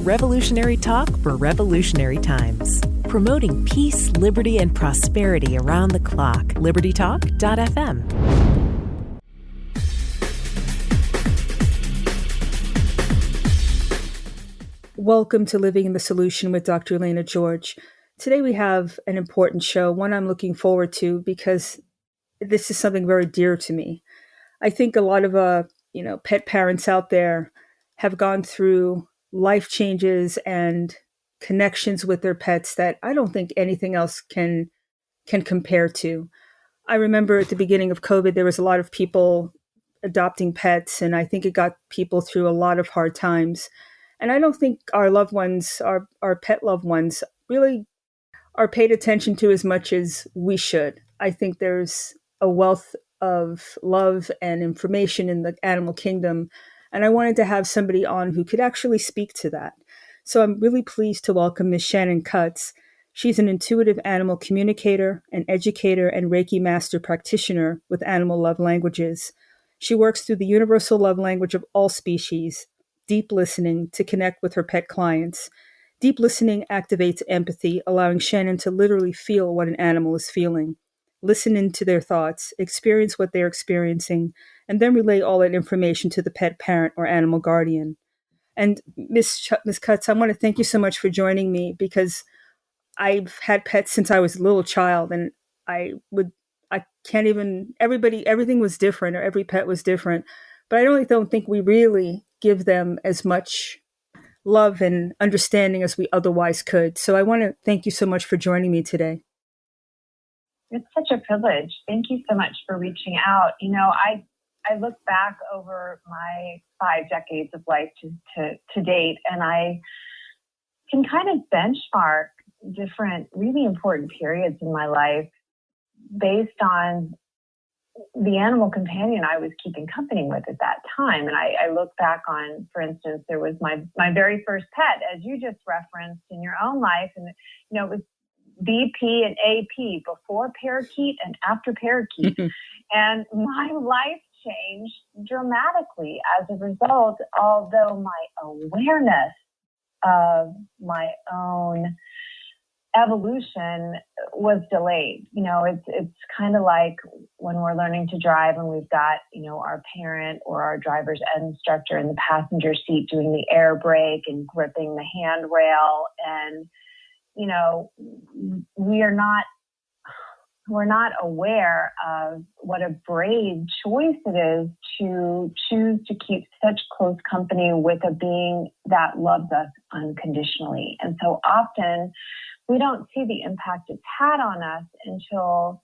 Revolutionary talk for revolutionary times. Promoting peace, liberty, and prosperity around the clock. LibertyTalk.fm. Welcome to Living in the Solution with Dr. Elena George. Today we have an important show, one I'm looking forward to because this is something very dear to me. I think a lot of pet parents out there have gone through life changes and connections with their pets that I don't think anything else can compare to. I remember at the beginning of COVID, there was a lot of people adopting pets, and I think it got people through a lot of hard times. And I don't think our loved ones, our pet loved ones, really are paid attention to as much as we should. I think there's a wealth of love and information in the animal kingdom, and I wanted to have somebody on who could actually speak to that. So I'm really pleased to welcome Ms. Shannon Cutts. She's an intuitive animal communicator, an educator, and Reiki master practitioner with animal love languages. She works through the universal love language of all species, deep listening, to connect with her pet clients. Deep listening activates empathy, allowing Shannon to literally feel what an animal is feeling, listen into their thoughts, experience what they're experiencing, and then relay all that information to the pet parent or animal guardian. And Ms. Cutts, I want to thank you so much for joining me because I've had pets since I was a little child, and everything was different, or every pet was different, but I really don't think we really give them as much love and understanding as we otherwise could. So I want to thank you so much for joining me today. It's such a privilege. Thank you so much for reaching out. I look back over my 5 decades of life to date, and I can kind of benchmark different really important periods in my life based on the animal companion I was keeping company with at that time. And I look back on, for instance, there was my very first pet, as you just referenced in your own life. And, it was BP and AP, before parakeet and after parakeet. And my life changed dramatically as a result, although my awareness of my own evolution was delayed. It's kind of like when we're learning to drive and we've got, our parent or our driver's ed instructor in the passenger seat doing the air brake and gripping the handrail. And, we're not aware of what a brave choice it is to choose to keep such close company with a being that loves us unconditionally. And so often we don't see the impact it's had on us until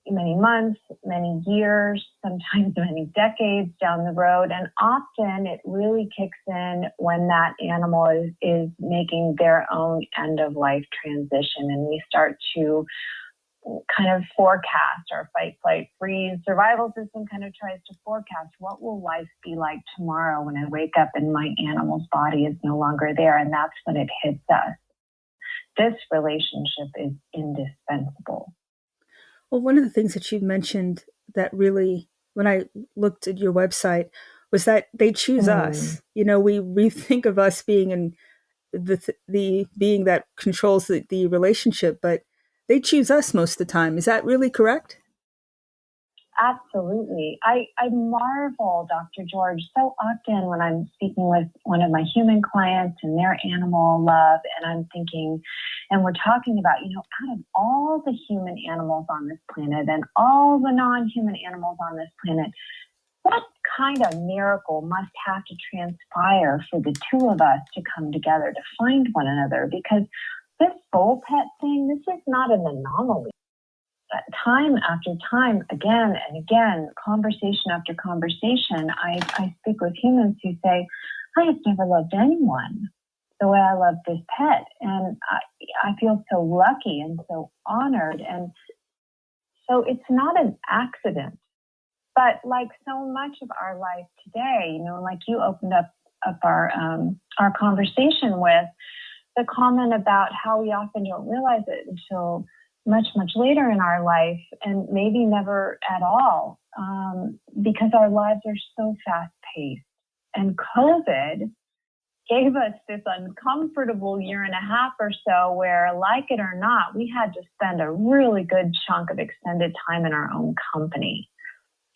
many months, many years, sometimes many decades down the road. And often it really kicks in when that animal is making their own end of life transition. And we start to kind of forecast. Our fight, flight, freeze survival system kind of tries to forecast what will life be like tomorrow when I wake up and my animal's body is no longer there. And that's when it hits us. This relationship is indispensable. Well, one of the things that you mentioned that really, when I looked at your website, was that they choose us. We think of us being in the being that controls the relationship, but they choose us most of the time. Is that really correct? Absolutely. I marvel, Dr. George, so often when I'm speaking with one of my human clients and their animal love, and I'm thinking, and we're talking about, out of all the human animals on this planet and all the non-human animals on this planet, what kind of miracle must have to transpire for the two of us to come together to find one another? Because this soul pet thing, this is not an anomaly. Time after time, again and again, conversation after conversation, I speak with humans who say, I have never loved anyone the way I love this pet. And I feel so lucky and so honored. And so it's not an accident. But like so much of our life today, like you opened up our conversation with the comment about how we often don't realize it until much, much later in our life, and maybe never at all, because our lives are so fast-paced. And COVID gave us this uncomfortable year and a half or so where, like it or not, we had to spend a really good chunk of extended time in our own company.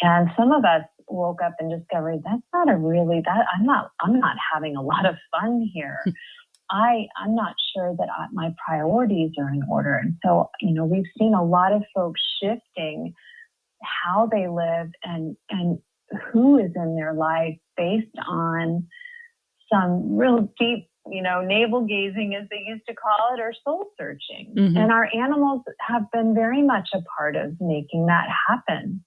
And some of us woke up and discovered I'm not having a lot of fun here. I'm not sure that my priorities are in order. And so, we've seen a lot of folks shifting how they live and who is in their life based on some real deep, navel gazing, as they used to call it, or soul searching. Mm-hmm. And our animals have been very much a part of making that happen.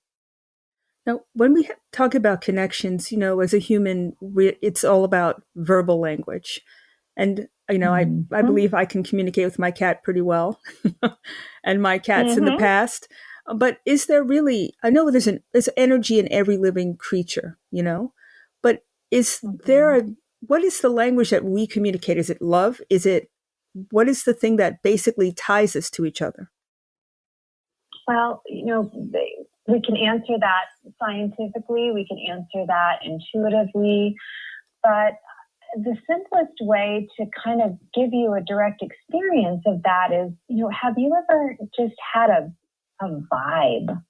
Now, when we talk about connections, as a human, it's all about verbal language. And, mm-hmm. I believe I can communicate with my cat pretty well and my cats mm-hmm. in the past. But is there really, I know there's energy in every living creature, but is mm-hmm. there what is the language that we communicate? Is it love? What is the thing that basically ties us to each other? Well, we can answer that scientifically, we can answer that intuitively, but the simplest way to kind of give you a direct experience of that is, have you ever just had a vibe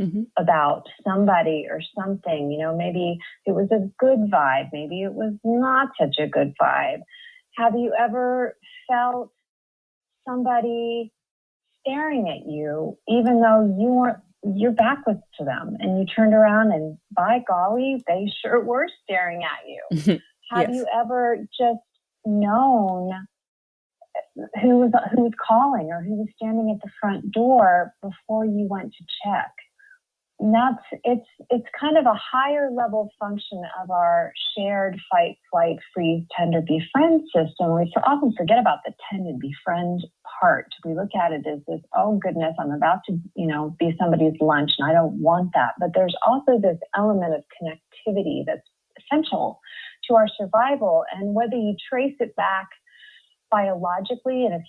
mm-hmm. about somebody or something? Maybe it was a good vibe, maybe it was not such a good vibe. Have you ever felt somebody staring at you, even though your back was to them, and you turned around and, by golly, they sure were staring at you? Have yes. you ever just known who was calling or who was standing at the front door before you went to check? And it's kind of a higher level function of our shared fight, flight, freeze, tend, or befriend system. We often forget about the tend and befriend part. We look at it as this, oh goodness, I'm about to, be somebody's lunch and I don't want that. But there's also this element of connectivity that's essential to our survival. And whether you trace it back biologically, and if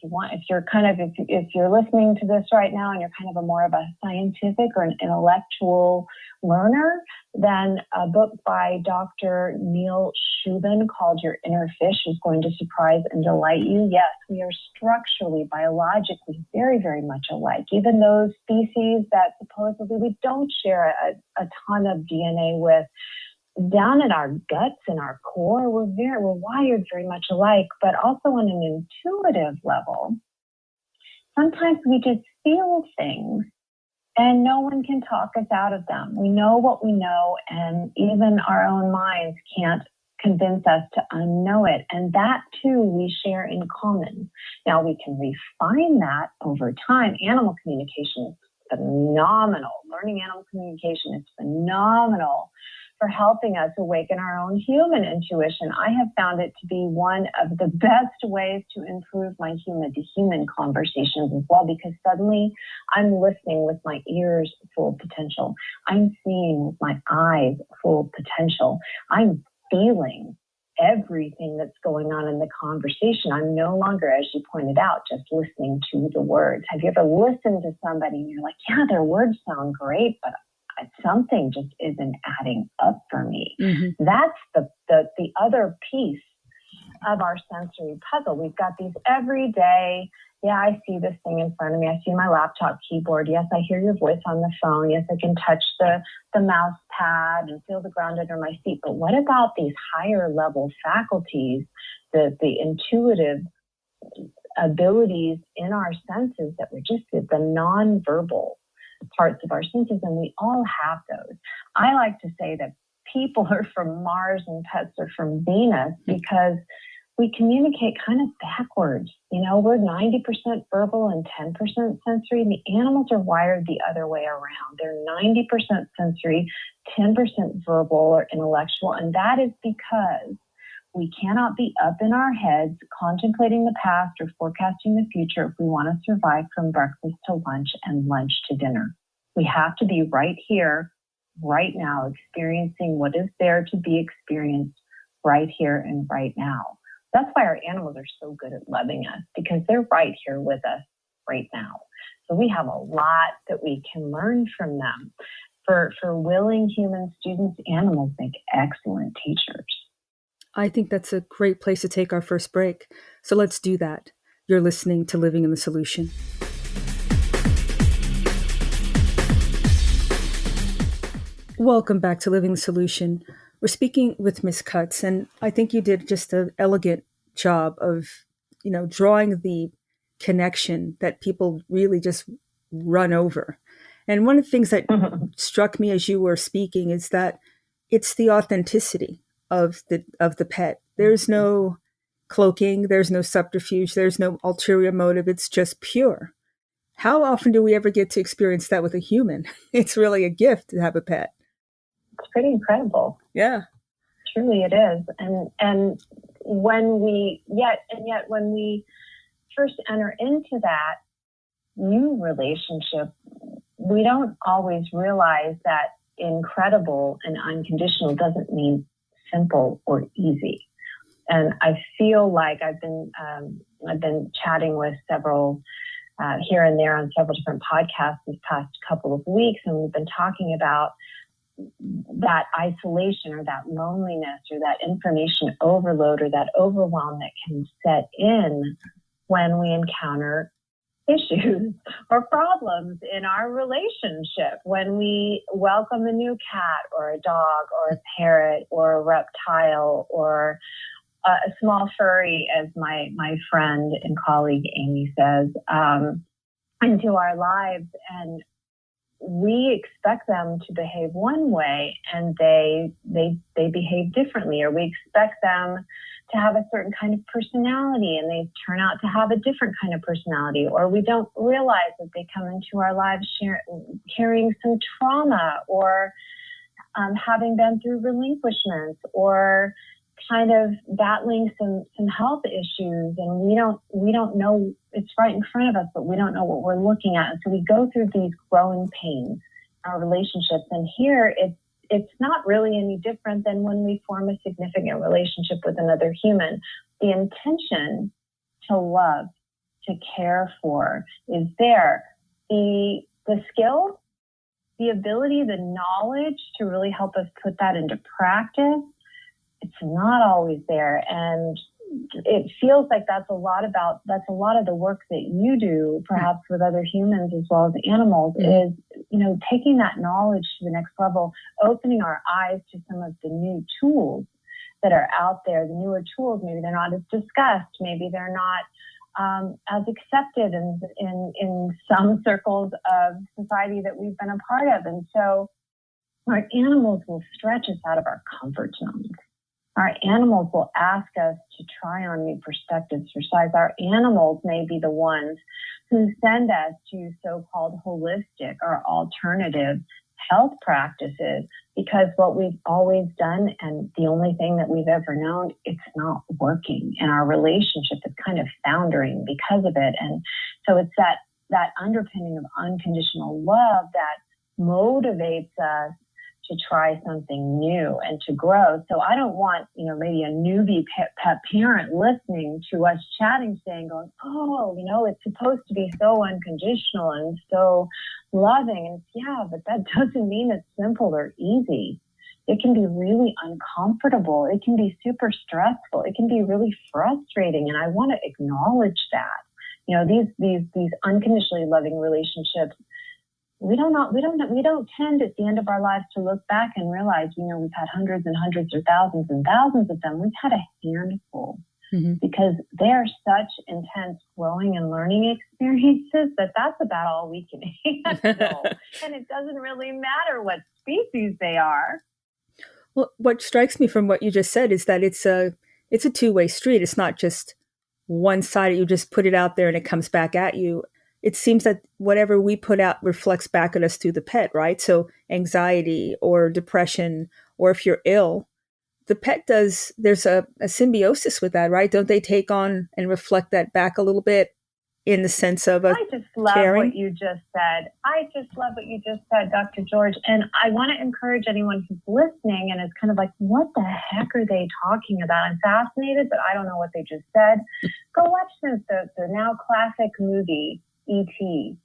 you're listening to this right now and you're kind of more of a scientific or an intellectual learner, then a book by Dr. Neil Shubin called Your Inner Fish is going to surprise and delight you. Yes, we are structurally, biologically very, very much alike. Even those species that supposedly we don't share a ton of DNA with, down in our guts and our core, we're wired very much alike, but also on an intuitive level. Sometimes we just feel things and no one can talk us out of them. We know what we know, and even our own minds can't convince us to unknow it. And that too we share in common. Now we can refine that over time. Animal communication is phenomenal. Learning animal communication is phenomenal for helping us awaken our own human intuition. I have found it to be one of the best ways to improve my human-to-human conversations as well, because suddenly I'm listening with my ears full of potential. I'm seeing with my eyes full of potential. I'm feeling everything that's going on in the conversation. I'm no longer, as you pointed out, just listening to the words. Have you ever listened to somebody and you're like, yeah, their words sound great, but something just isn't adding up for me? Mm-hmm. That's the other piece of our sensory puzzle. We've got these everyday, yeah, I see this thing in front of me. I see my laptop keyboard. Yes, I hear your voice on the phone. Yes, I can touch the mouse pad and feel the ground under my feet. But what about these higher level faculties, the intuitive abilities in our senses that were just the nonverbal parts of our senses, and we all have those. I like to say that people are from Mars and pets are from Venus because we communicate kind of backwards. We're 90% verbal and 10% sensory. The animals are wired the other way around. They're 90% sensory, 10% verbal or intellectual, and that is because we cannot be up in our heads contemplating the past or forecasting the future if we want to survive from breakfast to lunch and lunch to dinner. We have to be right here, right now, experiencing what is there to be experienced right here and right now. That's why our animals are so good at loving us, because they're right here with us right now. So we have a lot that we can learn from them. For willing human students, animals make excellent teachers. I think that's a great place to take our first break. So let's do that. You're listening to Living in the Solution. Welcome back to Living the Solution. We're speaking with Miss Cutts, and I think you did just an elegant job of, drawing the connection that people really just run over. And one of the things that struck me as you were speaking is that it's the authenticity of the pet. There's no cloaking, there's no subterfuge, there's no ulterior motive. It's just pure. How often do we ever get to experience that with a human? It's really a gift to have a pet. It's pretty incredible. Yeah. Truly it is. And when when we first enter into that new relationship, we don't always realize that incredible and unconditional doesn't mean simple or easy. And I feel like I've been chatting with several here and there on several different podcasts this past couple of weeks, and we've been talking about that isolation or that loneliness or that information overload or that overwhelm that can set in when we encounter issues or problems in our relationship, when we welcome a new cat or a dog or a parrot or a reptile or a small furry, as my friend and colleague Amy says, into our lives. And we expect them to behave one way and they behave differently, or we expect them to have a certain kind of personality and they turn out to have a different kind of personality, or we don't realize that they come into our lives carrying some trauma or having been through relinquishments or kind of battling some health issues, and we don't know it's right in front of us, but we don't know what we're looking at. And so we go through these growing pains in our relationships. And here it's not really any different than when we form a significant relationship with another human. The intention to love, to care for is there. The skill, the ability, the knowledge to really help us put that into practice, it's not always there. And it feels like that's a lot of the work that you do, perhaps with other humans as well as animals, is, taking that knowledge to the next level, opening our eyes to some of the new tools that are out there, the newer tools. Maybe they're not as discussed. Maybe they're not as accepted in some circles of society that we've been a part of. And so our animals will stretch us out of our comfort zones. Our animals will ask us to try on new perspectives for size. Our animals may be the ones who send us to so-called holistic or alternative health practices, because what we've always done and the only thing that we've ever known, it's not working. And our relationship is kind of foundering because of it. And so it's that underpinning of unconditional love that motivates us to try something new and to grow. So I don't want, maybe a newbie pet parent listening to us chatting today and going, oh, it's supposed to be so unconditional and so loving. And yeah, but that doesn't mean it's simple or easy. It can be really uncomfortable. It can be super stressful. It can be really frustrating. And I want to acknowledge that. These unconditionally loving relationships, we don't tend at the end of our lives to look back and realize, we've had hundreds and hundreds or thousands and thousands of them. We've had a handful because they are such intense growing and learning experiences that's about all we can handle. And it doesn't really matter what species they are. Well, what strikes me from what you just said is that it's a two-way street. It's not just one side. You just put it out there and it comes back at you. It seems that whatever we put out reflects back at us through the pet, right? So anxiety or depression, or if you're ill, the pet there's a symbiosis with that, right? Don't they take on and reflect that back a little bit in the sense of I just love caring? what you just said. Dr. George. And I want to encourage anyone who's listening and is kind of like, what the heck are they talking about? I'm fascinated, but I don't know what they just said. Go watch the now classic movie, E.T.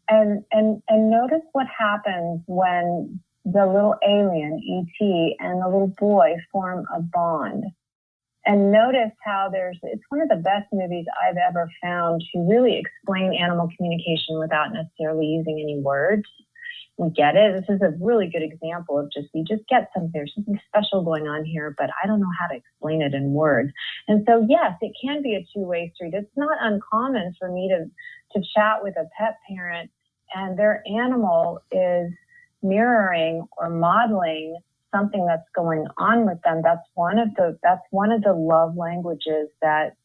And notice what happens when the little alien, E.T., and the little boy form a bond. And notice how it's one of the best movies I've ever found to really explain animal communication without necessarily using any words. We get it. This is a really good example of we just get something, there's something special going on here, but I don't know how to explain it in words. And so, yes, it can be a two-way street. It's not uncommon for me to chat with a pet parent and their animal is mirroring or modeling something that's going on with them. That's one of the love languages that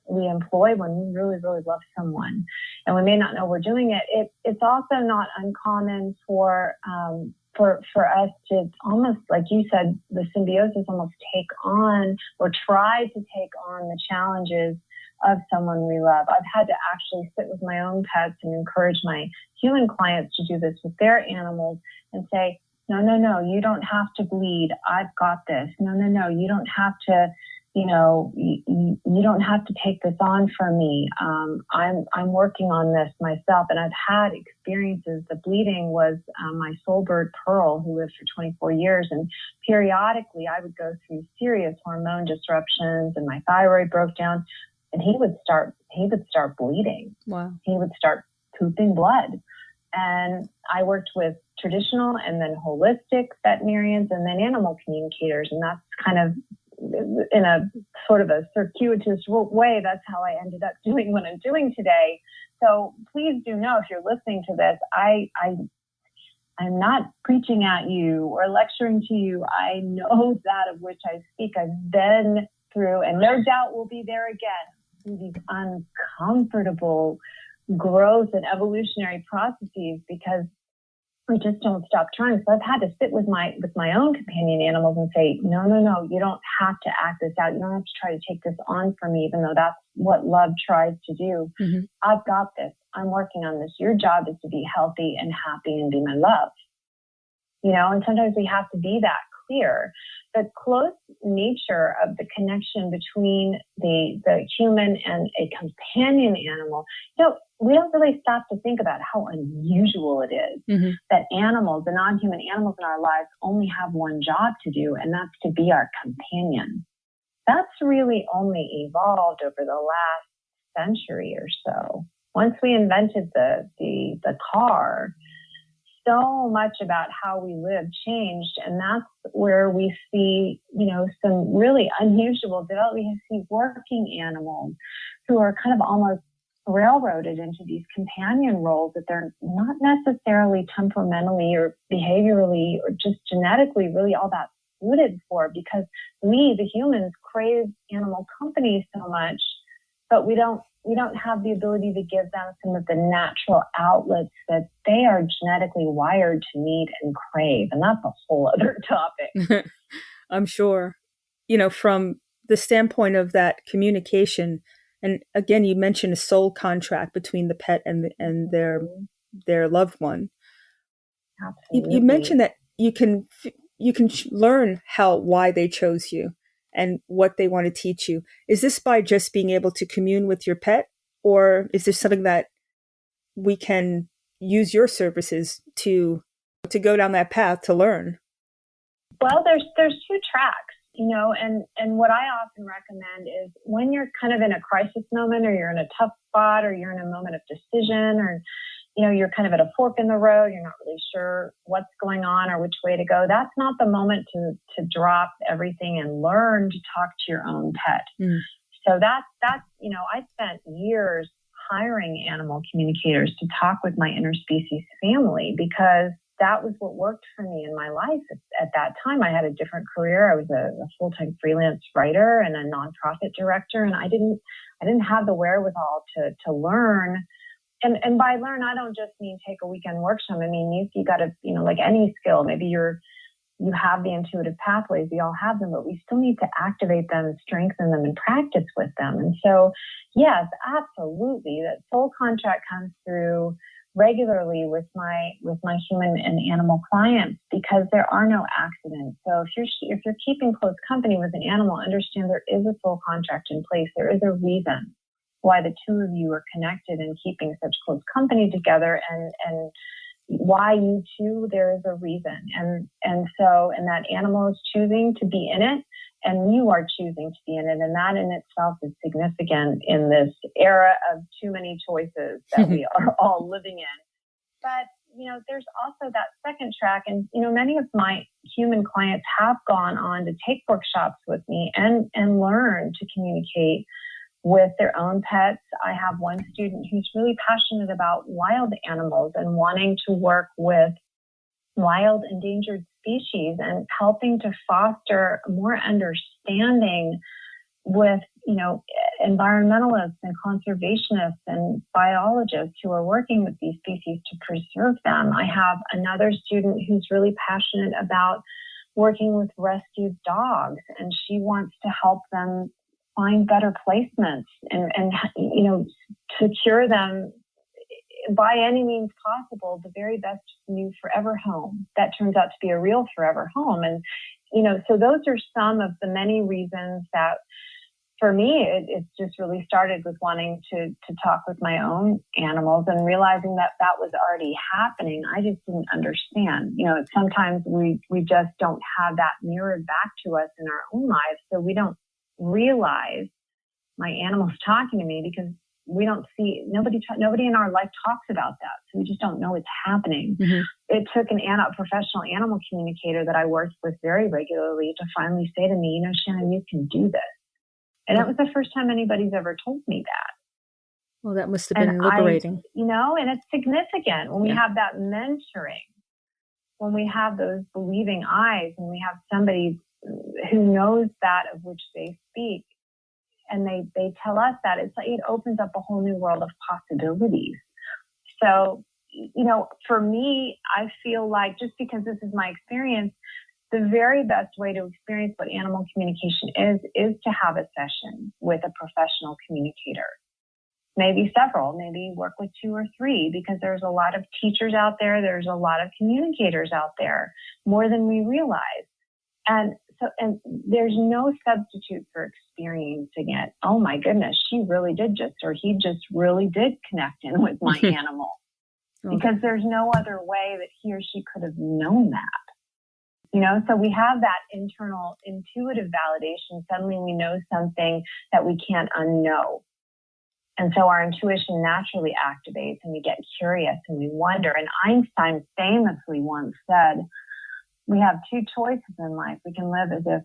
we employ when we really, really love someone. And we may not know we're doing it. It's also not uncommon for us to almost, like you said, the symbiosis almost take on or try to take on the challenges of someone we love. I've had to actually sit with my own pets and encourage my human clients to do this with their animals and say, no, you don't have to bleed. I've got this. No, you don't have to, you don't have to take this on for me. I'm working on this myself. And I've had experiences. The bleeding was my soul bird Pearl, who lived for 24 years. And periodically I would go through serious hormone disruptions and my thyroid broke down and he would start bleeding. Wow. He would start pooping blood. And I worked with traditional and then holistic veterinarians and then animal communicators. And that's kind of in a sort of a circuitous way, that's how I ended up doing what I'm doing today. So please do know, if you're listening to this, I'm not preaching at you or lecturing to you. I know that of which I speak. I've been through, and no doubt will be there again, through these uncomfortable growth and evolutionary processes, because we just don't stop trying. So I've had to sit with my own companion animals and say, no, you don't have to act this out. You don't have to try to take this on for me, even though that's what love tries to do. Mm-hmm. I've got this. I'm working on this. Your job is to be healthy and happy and be my love. And sometimes we have to be that clear. The close nature of the connection between the human and a companion animal, we don't really stop to think about how unusual it is mm-hmm. that animals, the non-human animals in our lives, only have one job to do, and that's to be our companion. That's really only evolved over the last century or so. Once we invented the car, so much about how we live changed, and that's where we see, some really unusual development. We see working animals who are kind of almost railroaded into these companion roles that they're not necessarily temperamentally or behaviorally or just genetically really all that suited for, because we, the humans, crave animal company so much, but we don't have the ability to give them some of the natural outlets that they are genetically wired to need and crave. And that's a whole other topic. I'm sure. From the standpoint of that communication, and again, you mentioned a soul contract between the pet and their loved one. Absolutely. You mentioned that you can learn why they chose you and what they want to teach you. Is this by just being able to commune with your pet, or is this something that we can use your services to go down that path to learn? Well, there's two tracks. And what I often recommend is when you're kind of in a crisis moment, or you're in a tough spot, or you're in a moment of decision, or, you're kind of at a fork in the road, you're not really sure what's going on or which way to go. That's not the moment to drop everything and learn to talk to your own pet. Mm. So that's, I spent years hiring animal communicators to talk with my interspecies family, because that was what worked for me in my life. At that time, I had a different career. I was a full-time freelance writer and a nonprofit director, and I didn't have the wherewithal to learn. And by learn, I don't just mean take a weekend workshop. I mean, you got to, like any skill, maybe you have the intuitive pathways, we all have them, but we still need to activate them, strengthen them, and practice with them. And so, yes, absolutely, that soul contract comes through regularly with my human and animal clients, because there are no accidents. So if you're keeping close company with an animal, understand there is a soul contract in place. There is a reason why the two of you are connected and keeping such close company together, and why you two, there is a reason. And that animal is choosing to be in it and you are choosing to be in it. And that in itself is significant in this era of too many choices that we are all living in. But, there's also that second track. And, many of my human clients have gone on to take workshops with me and learn to communicate with their own pets. I have one student who's really passionate about wild animals and wanting to work with wild endangered species and helping to foster more understanding with, environmentalists and conservationists and biologists who are working with these species to preserve them. I have another student who's really passionate about working with rescued dogs, and she wants to help them find better placements and secure them by any means possible, the very best new forever home that turns out to be a real forever home. And, so those are some of the many reasons that for me, it's just really started with wanting to talk with my own animals and realizing that was already happening. I just didn't understand. Sometimes we just don't have that mirrored back to us in our own lives. So we don't realize my animal's talking to me because we don't see, nobody in our life talks about that. So we just don't know it's happening. Mm-hmm. It took a professional animal communicator that I worked with very regularly to finally say to me, Shannon, you can do this. And that was the first time anybody's ever told me that. Well, that must have been liberating. And it's significant when we have that mentoring, when we have those believing eyes, and we have somebody who knows that of which they speak, and they tell us that, it opens up a whole new world of possibilities. So, for me, I feel like just because this is my experience, the very best way to experience what animal communication is to have a session with a professional communicator. Maybe several, maybe work with 2 or 3, because there's a lot of teachers out there. There's a lot of communicators out there, more than we realize. And there's no substitute for experiencing it. Oh my goodness, she really did he just really did connect in with my animal. Because there's no other way that he or she could have known that. So we have that internal intuitive validation. Suddenly we know something that we can't unknow. And so our intuition naturally activates and we get curious and we wonder. And Einstein famously once said, we have 2 choices in life. We can live as if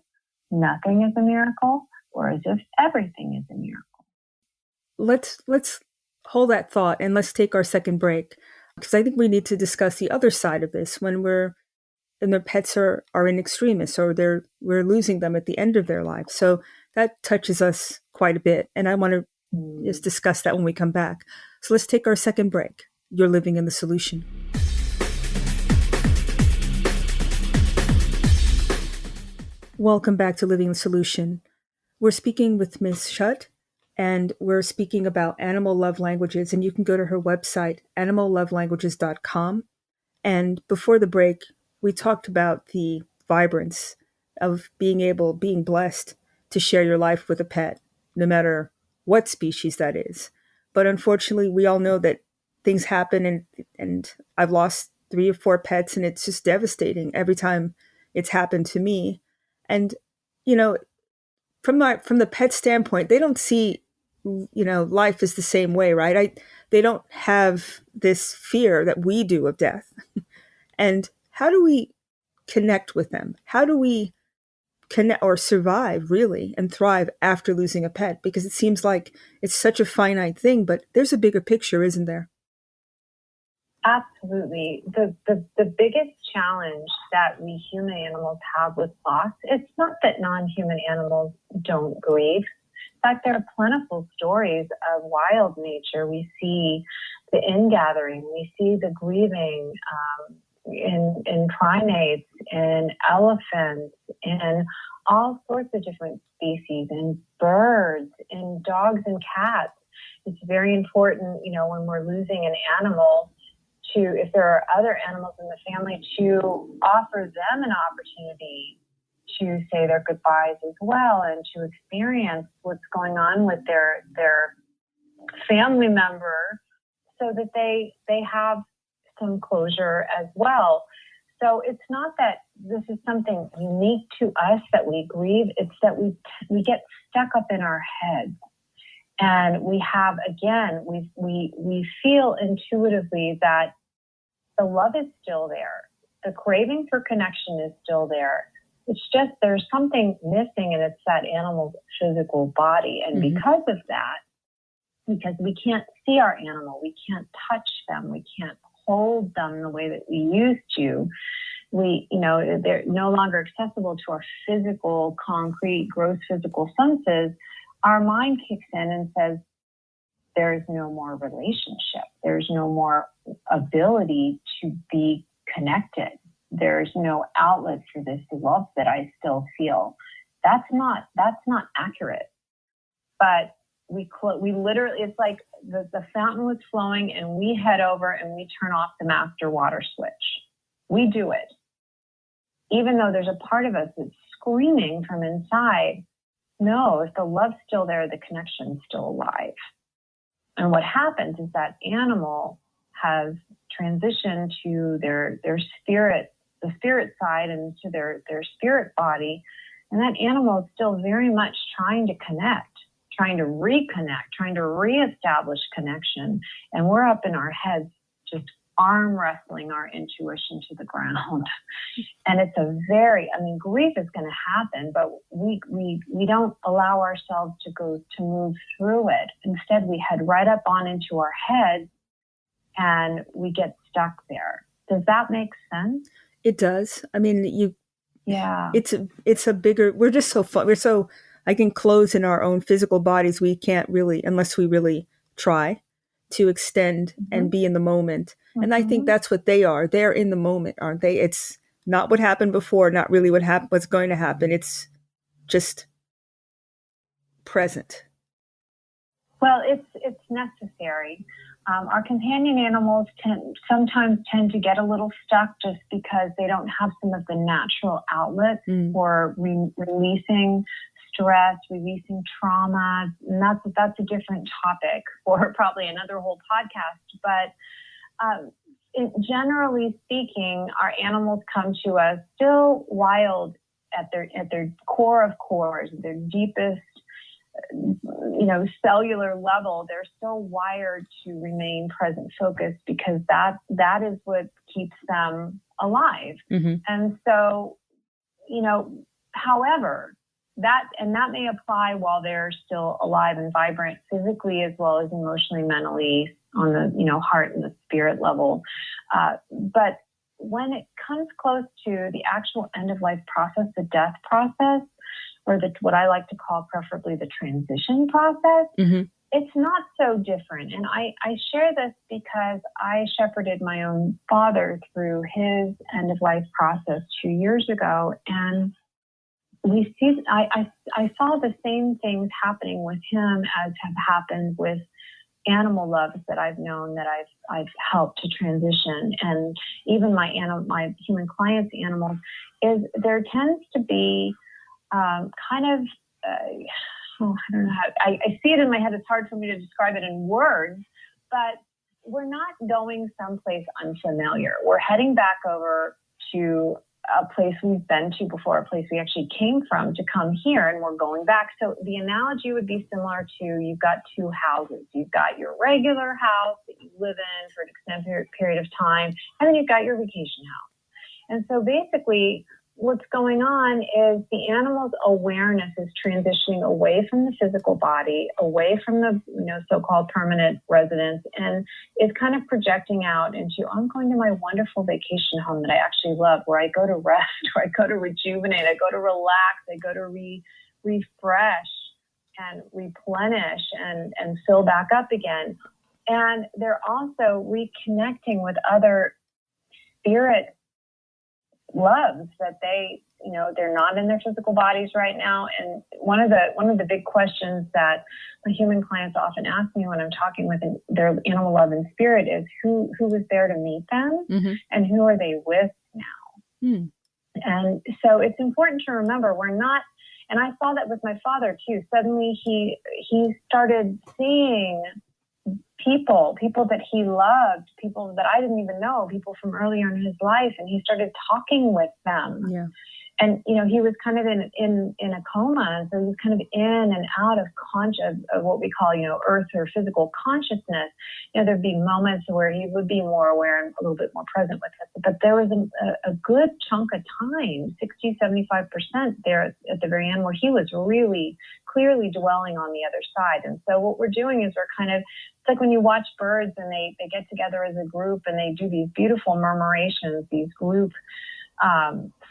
nothing is a miracle or as if everything is a miracle. Let's hold that thought and let's take our second break, because I think we need to discuss the other side of this when the pets are in extremis, or we're losing them at the end of their lives. So that touches us quite a bit. And I want to just discuss that when we come back. So let's take our second break. You're living in the solution. Welcome back to Living the Solution. We're speaking with Ms. Shutt, and we're speaking about animal love languages. And you can go to her website, animallovelanguages.com. And before the break, we talked about the vibrance of being blessed to share your life with a pet, no matter what species that is. But unfortunately, we all know that things happen, and I've lost 3 or 4 pets, and it's just devastating every time it's happened to me. And, from the pet standpoint, they don't see, life is the same way, right? They don't have this fear that we do of death. And how do we connect with them? How do we connect or survive, really, and thrive after losing a pet? Because it seems like it's such a finite thing, but there's a bigger picture, isn't there? Absolutely. The biggest challenge that we human animals have with loss, it's not that non-human animals don't grieve. In fact, there are plentiful stories of wild nature. We see the ingathering, we see the grieving in primates, in elephants, in all sorts of different species, in birds, in dogs and cats. It's very important, when we're losing an animal, if there are other animals in the family, to offer them an opportunity to say their goodbyes as well and to experience what's going on with their family member, so that they have some closure as well. So it's not that this is something unique to us that we grieve. It's that we get stuck up in our heads. And we have, again, we feel intuitively that the love is still there. The craving for connection is still there. It's just there's something missing, and it's that animal's physical body. And because of that, because we can't see our animal, we can't touch them, we can't hold them the way that we used to. They're no longer accessible to our physical, concrete, gross physical senses. Our mind kicks in and says, there's no more relationship. There's no more ability to be connected. There's no outlet for this love that I still feel. That's not accurate. But we literally, it's like the fountain was flowing and we head over and we turn off the master water switch. We do it. Even though there's a part of us that's screaming from inside, no, if the love's still there, the connection's still alive. And what happens is that animal has transitioned to their spirit, the spirit side, and to their spirit body. And that animal is still very much trying to connect, trying to reconnect, trying to reestablish connection. And we're up in our heads just arm wrestling our intuition to the ground. And it's grief is going to happen, but we don't allow ourselves to move through it. Instead, we head right up on into our heads and we get stuck there. Does that make sense? It does. I mean, yeah, it's a bigger, we're just so fun. We're so, I can close in our own physical bodies. We can't really, unless we really try to extend and be in the moment. And I think that's what they are. They're in the moment, aren't they? It's not what happened before, not really what's going to happen. It's just present. Well, it's necessary. Our companion animals sometimes tend to get a little stuck just because they don't have some of the natural outlets for releasing stress, releasing trauma. And that's a different topic for probably another whole podcast. But generally speaking, our animals come to us still wild at their core of cores, their deepest, cellular level. They're still wired to remain present focused because that is what keeps them alive. And so, however, that may apply while they're still alive and vibrant physically as well as emotionally, mentally, on the heart and the spirit level. But when it comes close to the actual end of life process, the death process, or what I like to call preferably the transition process, it's not so different. And I share this because I shepherded my own father through his end of life process 2 years ago, and I saw the same things happening with him as have happened with animal loves that I've known, that I've helped to transition, and even my human clients' animals, is there tends to be I don't know how, I see it in my head. It's hard for me to describe it in words, but we're not going someplace unfamiliar. We're heading back over to a place we've been to before, a place we actually came from to come here, and we're going back. So the analogy would be similar to, you've got two houses. You've got your regular house that you live in for an extended period of time, and then you've got your vacation house. And so basically what's going on is the animal's awareness is transitioning away from the physical body, away from the so-called permanent residence, and it's kind of projecting out into, I'm going to my wonderful vacation home that I actually love, where I go to rest, where I go to rejuvenate, I go to relax, I go to refresh and replenish and fill back up again. And they're also reconnecting with other spirit loves that they're not in their physical bodies right now. And one of the big questions that my human clients often ask me when I'm talking with their animal love and spirit is who was there to meet them and who are they with now? And so it's important to remember we're not, and I saw that with my father too. Suddenly he started seeing people that he loved, people that I didn't even know, people from earlier in his life, and he started talking with them. Yeah. And, he was kind of in a coma. And so he was kind of in and out of what we call, earth or physical consciousness. There'd be moments where he would be more aware and a little bit more present with us. But there was a good chunk of time, 60, 75% there at the very end, where he was really clearly dwelling on the other side. And so what we're doing is it's like when you watch birds and they get together as a group and they do these beautiful murmurations, these group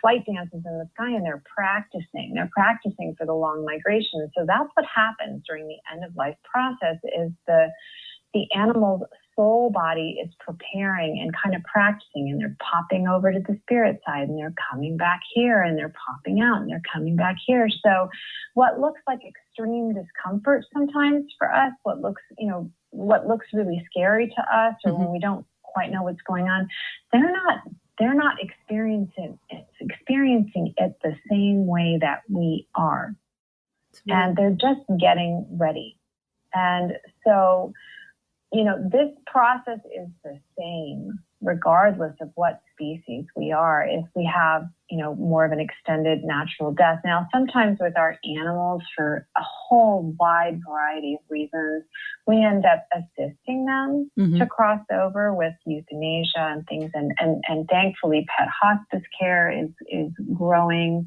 flight dances in the sky, and they're practicing for the long migration. So that's what happens during the end of life process is the animal's soul body is preparing and kind of practicing, and they're popping over to the spirit side, and they're coming back here, and they're popping out, and they're coming back here. So what looks like extreme discomfort sometimes for us, what looks really scary to us, or when we don't quite know what's going on, they're not experiencing it the same way that we are. And they're just getting ready. And so, this process is the same regardless of what species we are. If we have, more of an extended natural death. Now, sometimes with our animals, for a whole wide variety of reasons, we end up assisting them to cross over with euthanasia and things. And thankfully, pet hospice care is growing.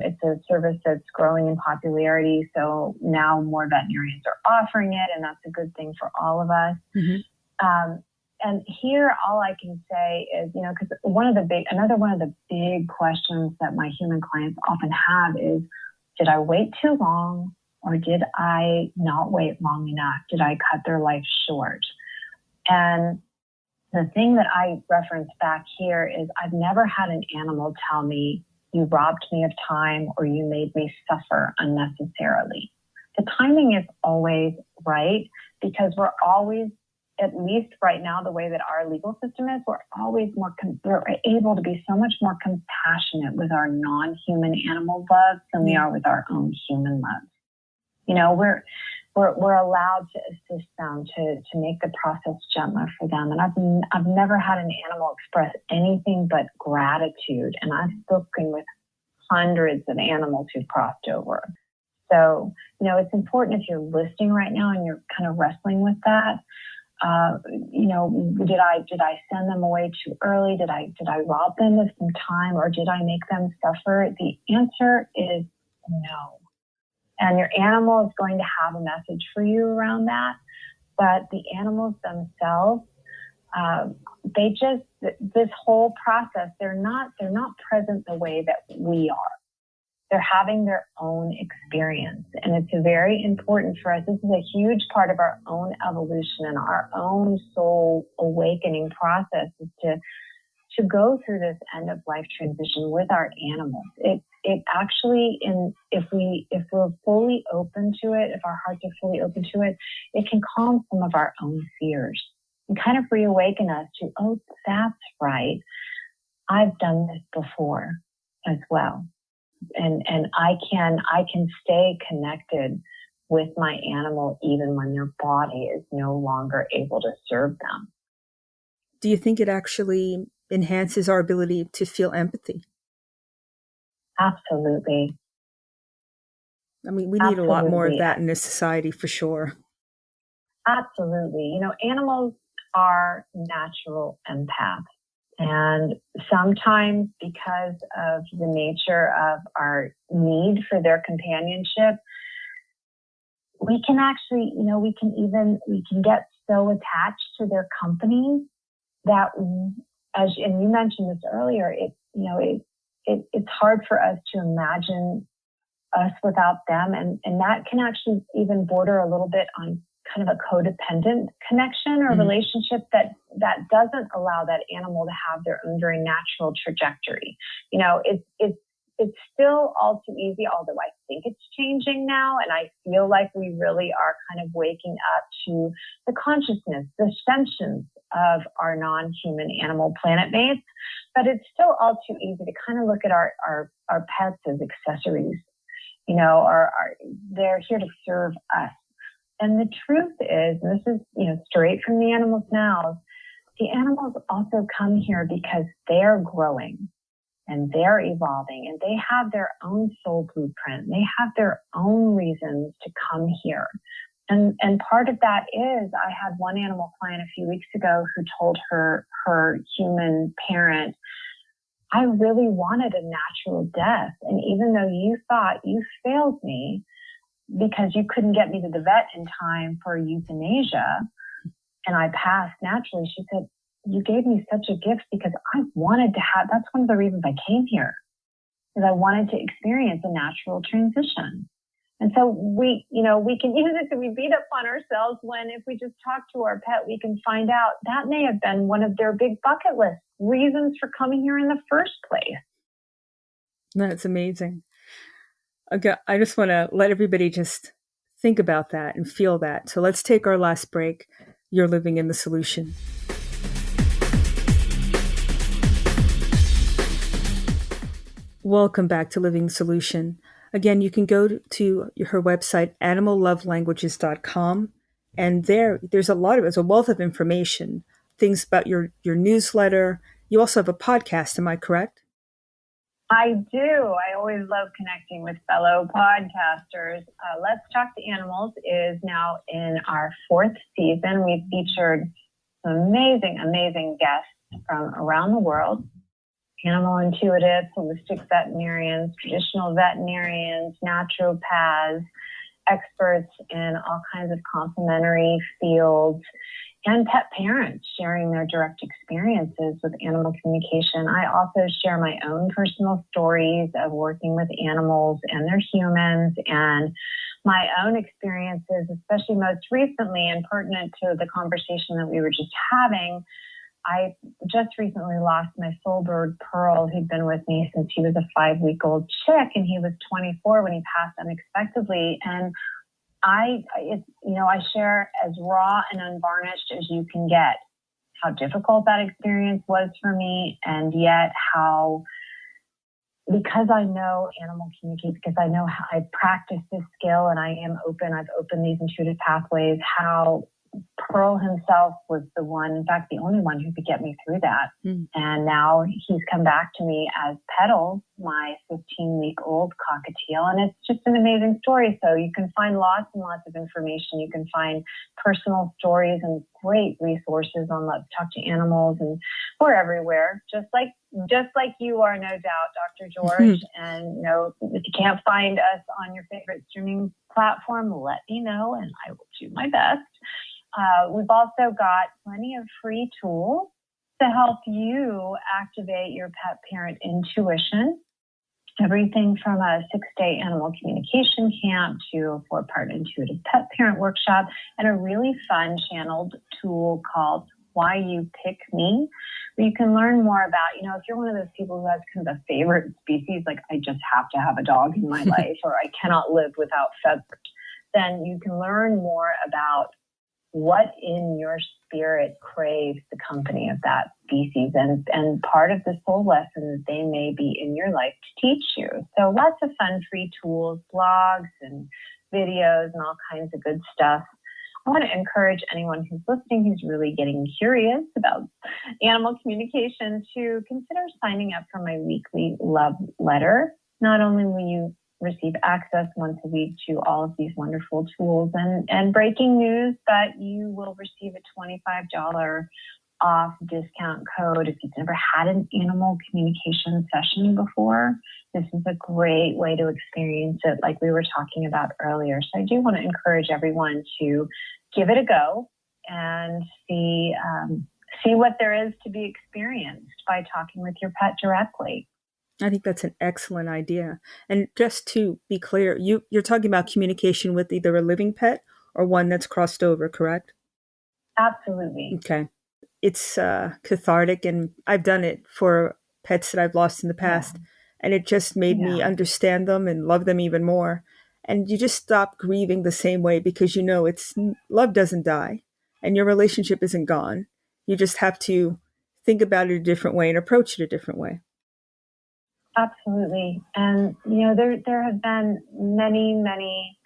It's a service that's growing in popularity. So now more veterinarians are offering it, and that's a good thing for all of us. And here, all I can say is, because another one of the big questions that my human clients often have is, did I wait too long, or did I not wait long enough? Did I cut their life short? And the thing that I reference back here is I've never had an animal tell me, you robbed me of time, or you made me suffer unnecessarily. The timing is always right, because we're always, at least right now, the way that our legal system is, we're always we're able to be so much more compassionate with our non-human animal love than we are with our own human love. We're allowed to assist them to make the process gentler for them. And I've never had an animal express anything but gratitude. And I've spoken with hundreds of animals who've crossed over. So, it's important, if you're listening right now and you're kind of wrestling with that, did I send them away too early? Did I rob them of some time, or did I make them suffer? The answer is no. And your animal is going to have a message for you around that. But the animals themselves, this whole process, they're not present the way that we are. They're having their own experience. And it's very important for us. This is a huge part of our own evolution and our own soul awakening process, is to go through this end of life transition with our animals. It actually, if we're fully open to it, if our hearts are fully open to it, it can calm some of our own fears and kind of reawaken us to, oh, that's right, I've done this before as well. And I can stay connected with my animal even when their body is no longer able to serve them. Do you think it actually enhances our ability to feel empathy? Absolutely. I mean, we need a lot more of that in this society, for sure. Absolutely. Animals are natural empaths. And sometimes, because of the nature of our need for their companionship, we can actually, we can get so attached to their company that, and you mentioned this earlier, it's hard for us to imagine us without them. And that can actually even border a little bit on kind of a codependent connection or relationship that doesn't allow that animal to have their own very natural trajectory. It's still all too easy, although I think it's changing now. And I feel like we really are kind of waking up to the consciousness, the sentience of our non-human animal planet mates. But it's still all too easy to kind of look at our pets as accessories, they're here to serve us. And the truth is, and this is, straight from the animals' mouths, the animals also come here because they're growing and they're evolving and they have their own soul blueprint. They have their own reasons to come here. And part of that is, I had one animal client a few weeks ago who told her human parent, I really wanted a natural death. And even though you thought you failed me because you couldn't get me to the vet in time for euthanasia, and I passed naturally, she said, you gave me such a gift because I wanted to have, that's one of the reasons I came here, is I wanted to experience a natural transition. And so we can use it to we beat up on ourselves when if we just talk to our pet, we can find out that may have been one of their big bucket list reasons for coming here in the first place. That's amazing. Okay, I just want to let everybody just think about that and feel that. So let's take our last break. You're living in the solution. Welcome back to Living the Solution. Again, you can go to her website, animallovelanguages.com, and there's a wealth of information, things about your newsletter. You also have a podcast, am I correct? I do. I always love connecting with fellow podcasters. Let's Talk to Animals is now in our 4th season. We've featured some amazing, amazing guests from around the world. Animal intuitives, holistic veterinarians, traditional veterinarians, naturopaths, experts in all kinds of complementary fields, and pet parents sharing their direct experiences with animal communication. I also share my own personal stories of working with animals and their humans and my own experiences, especially most recently and pertinent to the conversation that we were just having. I just recently lost my soul bird, Pearl, who'd been with me since he was a 5-week-old chick, and he was 24 when he passed unexpectedly. And I share as raw and unvarnished as you can get how difficult that experience was for me, and yet how, because I know animal communication, because I know how I practice this skill and I've opened these intuitive pathways, how Pearl himself was the one, in fact, the only one who could get me through that. And now he's come back to me as Petals, my 15-week-old cockatiel. And it's just an amazing story. So you can find lots and lots of information. You can find personal stories and great resources on Let's Talk to Animals. And we're everywhere, just like you are, no doubt, Dr. George. And if you can't find us on your favorite streaming platform, let me know and I will do my best. We've also got plenty of free tools to help you activate your pet parent intuition. Everything from a 6-day animal communication camp to a 4-part intuitive pet parent workshop and a really fun channeled tool called Why You Pick Me, where you can learn more about, if you're one of those people who has kind of a favorite species, like I just have to have a dog in my life or I cannot live without feathers, then you can learn more about what in your spirit craves the company of that species and part of the soul lesson that they may be in your life to teach you. So lots of fun free tools, blogs and videos and all kinds of good stuff. I want to encourage anyone who's listening who's really getting curious about animal communication to consider signing up for my weekly love letter. Not only will you receive access once a week to all of these wonderful tools and breaking news, but you will receive a $25 off discount code if you've never had an animal communication session before. This is a great way to experience it like we were talking about earlier. So I do want to encourage everyone to give it a go and see what there is to be experienced by talking with your pet directly. I think that's an excellent idea. And just to be clear, you're talking about communication with either a living pet or one that's crossed over, correct? Absolutely. Okay. It's cathartic, and I've done it for pets that I've lost in the past, and it just made me understand them and love them even more. And you just stop grieving the same way because love doesn't die, and your relationship isn't gone. You just have to think about it a different way and approach it a different way. Absolutely. And, there have been many, many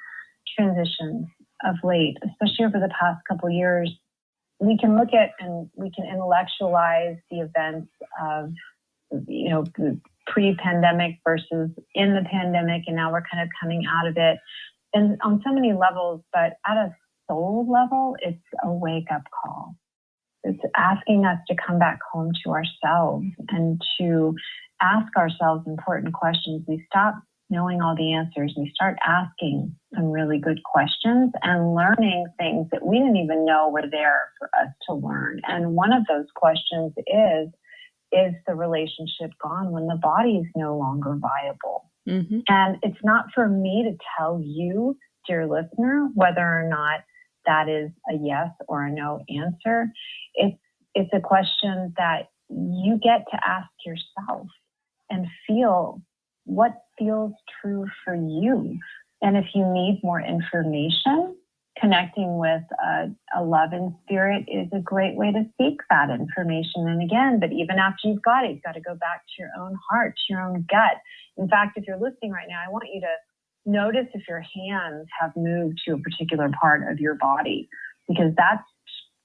transitions of late, especially over the past couple of years, we can look at and we can intellectualize the events of, pre-pandemic versus in the pandemic, and now we're kind of coming out of it, and on so many levels. But at a soul level, it's a wake-up call. It's asking us to come back home to ourselves and to ask ourselves important questions. We stop knowing all the answers. We start asking some really good questions and learning things that we didn't even know were there for us to learn. And one of those questions is the relationship gone when the body is no longer viable? Mm-hmm. And it's not for me to tell you, dear listener, whether or not that is a yes or a no answer. It's a question that you get to ask yourself and feel what feels true for you. And if you need more information, connecting with a love and spirit is a great way to seek that information. And again, but even after you've got it, you've got to go back to your own heart, to your own gut. In fact, if you're listening right now, I want you to notice if your hands have moved to a particular part of your body, because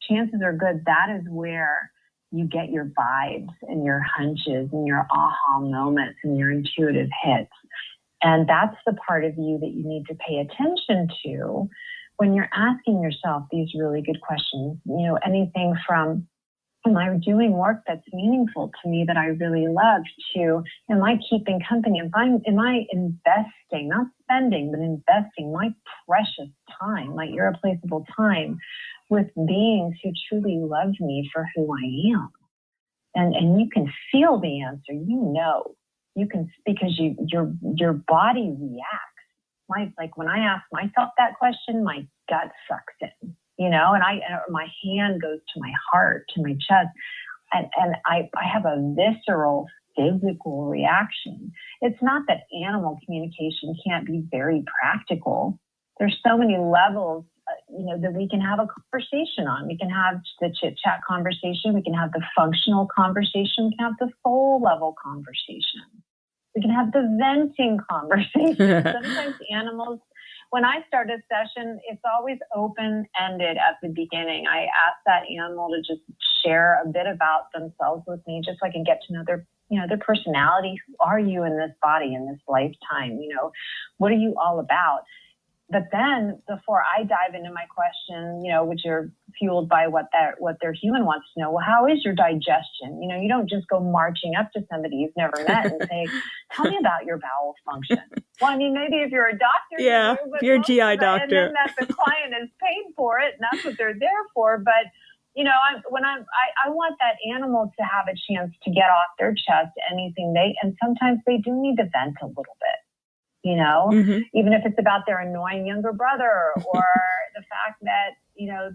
chances are good that is where you get your vibes and your hunches and your aha moments and your intuitive hits. And that's the part of you that you need to pay attention to when you're asking yourself these really good questions. Anything from, am I doing work that's meaningful to me that I really love, to, am I keeping company? Am I investing, not spending, but investing my precious time, my irreplaceable time with beings who truly love me for who I am? And you can feel the answer, you can, because your body reacts. When I ask myself that question, my gut sucks in, and my hand goes to my heart, to my chest, and I have a visceral physical reaction. It's not that animal communication can't be very practical. There's so many levels, that we can have a conversation on. We can have the chit-chat conversation. We can have the functional conversation. We can have the soul level conversation. We can have the venting conversation. Sometimes animals, when I start a session, it's always open-ended at the beginning. I ask that animal to just share a bit about themselves with me, just so I can get to know their personality. Who are you in this body, in this lifetime? What are you all about? But then before I dive into my question, which are fueled by what their human wants to know, well, how is your digestion? You don't just go marching up to somebody you've never met and say, tell me about your bowel function. Well, I mean, maybe if you're a doctor, yeah, you do, but if you're a GI doctor. And then that the client is paid for it, and that's what they're there for. But, I want that animal to have a chance to get off their chest anything and sometimes they do need to vent a little bit. Mm-hmm. Even if it's about their annoying younger brother or the fact that,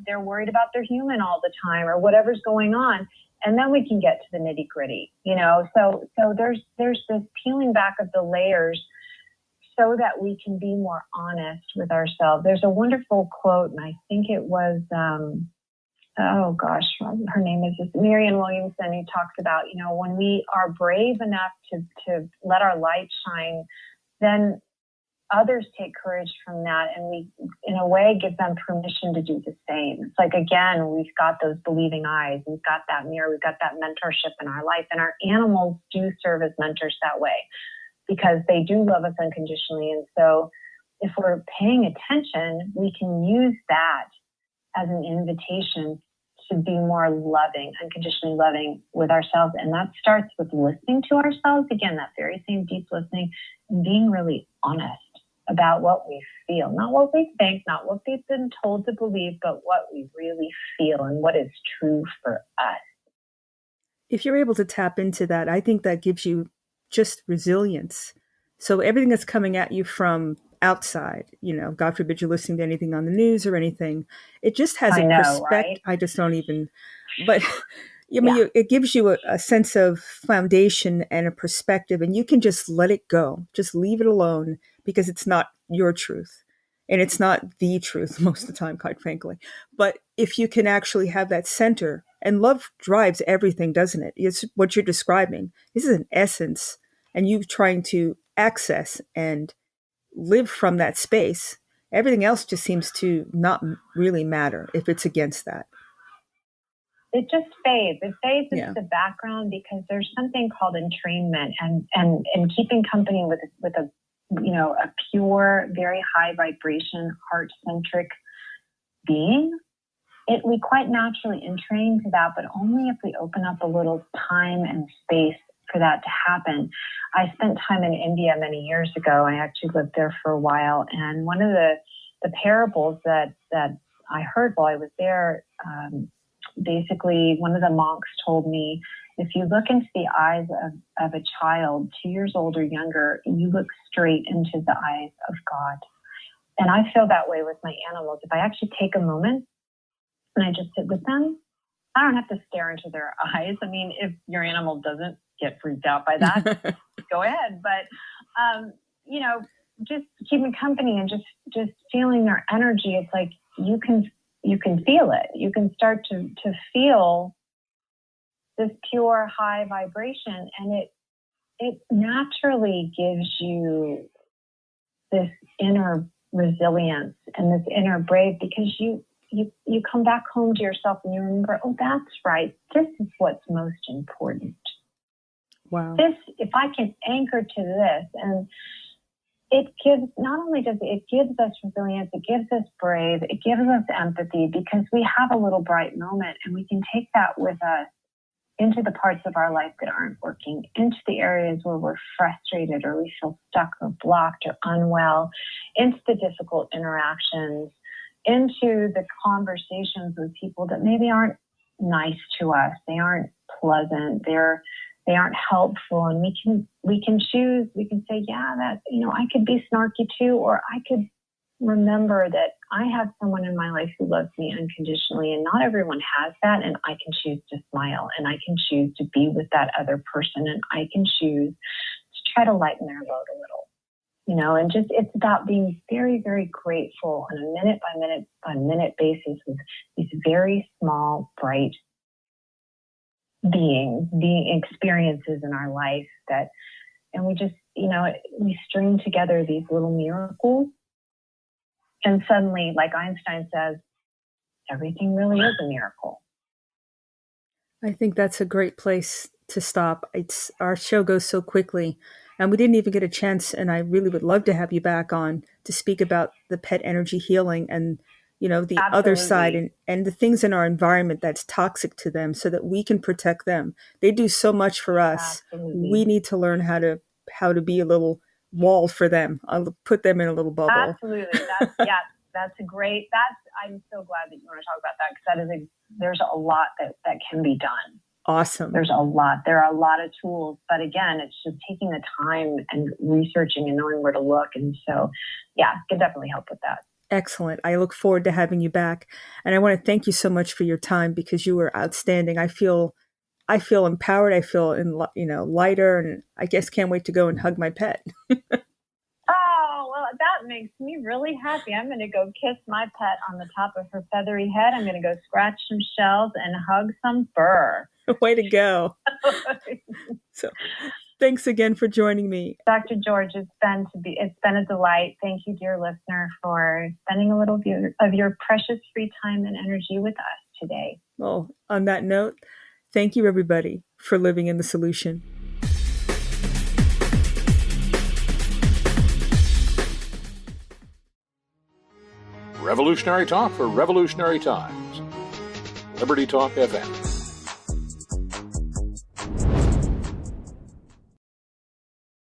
they're worried about their human all the time or whatever's going on. And then we can get to the nitty gritty, so there's this peeling back of the layers so that we can be more honest with ourselves. There's a wonderful quote, and I think it was, her name is just Marianne Williamson, who talks about, when we are brave enough to let our light shine, then others take courage from that, and we, in a way, give them permission to do the same. It's like, again, we've got those believing eyes, we've got that mirror, we've got that mentorship in our life, and our animals do serve as mentors that way because they do love us unconditionally. And so if we're paying attention, we can use that as an invitation to be more loving, unconditionally loving with ourselves. And that starts with listening to ourselves. Again, that very same deep listening, and being really honest about what we feel, not what we think, not what we've been told to believe, but what we really feel and what is true for us. If you're able to tap into that, I think that gives you just resilience. So everything that's coming at you from outside, God forbid you're listening to anything on the news or anything, it just has a perspective. Right? I just don't even, but it gives you a sense of foundation and a perspective, and you can just let it go, just leave it alone, because it's not your truth. And it's not the truth most of the time, quite frankly. But if you can actually have that center, and love drives everything, doesn't it? It's what you're describing. This is an essence, and you trying to access and live from that space everything else just seems to not really matter if it's against that. It just fades. It fades Yeah. into the background because there's something called entrainment and keeping company with a pure, very high vibration, heart-centric being. We quite naturally entrain to that, but only if we open up a little time and space for that to happen. I spent time in India many years ago. I actually lived there for a while, and one of the parables that I heard while I was there, basically one of the monks told me, if you look into the eyes of a child 2 years old or younger, you look straight into the eyes of God. And I feel that way with my animals. If I actually take a moment and I just sit with them, I don't have to stare into their eyes. I mean, if your animal doesn't get freaked out by that, go ahead. But, just keeping company and just feeling their energy, it's like you can feel it. You can start to feel this pure high vibration, and it naturally gives you this inner resilience and this inner brave, because you come back home to yourself and you remember, oh, that's right. This is what's most important. Wow. This, if I can anchor to this, and it gives, not only does it gives us resilience, it gives us brave, it gives us empathy, because we have a little bright moment and we can take that with us into the parts of our life that aren't working, into the areas where we're frustrated or we feel stuck or blocked or unwell, into the difficult interactions, into the conversations with people that maybe aren't nice to us, they aren't pleasant, they aren't helpful, and we can choose. We can say, yeah, that I could be snarky too, or I could remember that I have someone in my life who loves me unconditionally, and not everyone has that, and I can choose to smile, and I can choose to be with that other person, and I can choose to try to lighten their load a little, and just it's about being very, very grateful on a minute by minute basis with these very small, bright being experiences in our life and we just, we string together these little miracles, and suddenly, like Einstein says, everything really is a miracle. I think that's a great place to stop. Our show goes so quickly, and we didn't even get a chance, and I really would love to have you back on to speak about the pet energy healing and the Absolutely. other side and the things in our environment that's toxic to them, so that we can protect them. They do so much for us. Absolutely. We need to learn how to be a little wall for them. I'll put them in a little bubble. Absolutely. That's a great, I'm so glad that you want to talk about that, because there's a lot that can be done. Awesome. There are a lot of tools, but again, it's just taking the time and researching and knowing where to look. And so, yeah, it can definitely help with that. Excellent. I look forward to having you back. And I want to thank you so much for your time, because you were outstanding. I feel empowered. I feel lighter, and I guess can't wait to go and hug my pet. Oh, well, that makes me really happy. I'm going to go kiss my pet on the top of her feathery head. I'm going to go scratch some shells and hug some fur. Way to go. So thanks again for joining me. Dr. George, it's been a delight. Thank you, dear listener, for spending a little of your precious free time and energy with us today. Well, on that note, thank you, everybody, for living in the solution. Revolutionary Talk for Revolutionary Times. Liberty Talk FM.